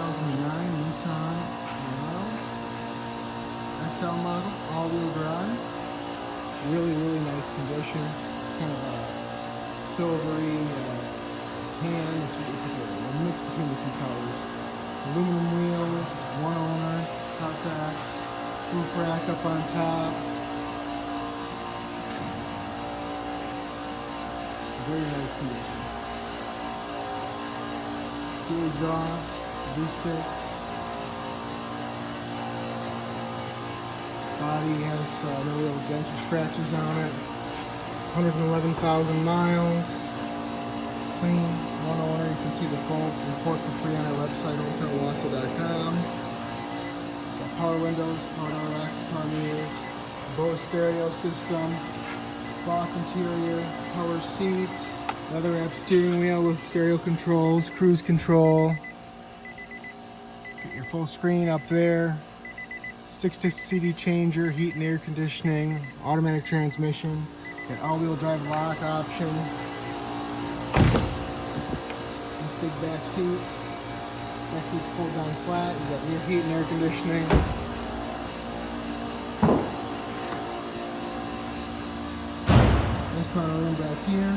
2009 Nissan Murano SL model, all-wheel drive. Really nice condition. It's kind of a silvery tan. It's a mix between the two colors. Aluminum wheels, one owner, top tracks, roof rack up on top. Very nice condition. Fuel exhaust, V6. Body has no real dents or scratches on it. 111,000 miles. Clean, one owner. You can see the full report for free on our website, Wausau.com. Power windows, power door locks, power mirrors, Bose stereo system, cloth interior, power seat, leather wrapped steering wheel with stereo controls, cruise control. Get your full screen up there. 6-disc CD changer, heat and air conditioning, automatic transmission, got all-wheel drive lock option. This big back seat. Back seat's fold down flat. You got rear heat and air conditioning. Nice amount of room back here.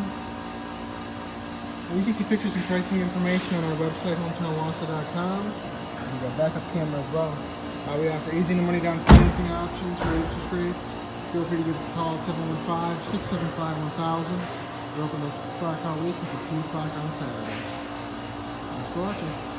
And you can see pictures and pricing information on our website, hometownwausau.com. We've got backup camera as well. We offer easy no money down financing options for interest rates. Feel free to give us a call at 715-675-1000. We're open at 6 o'clock all week and 2 o'clock on Saturday. Thanks for watching.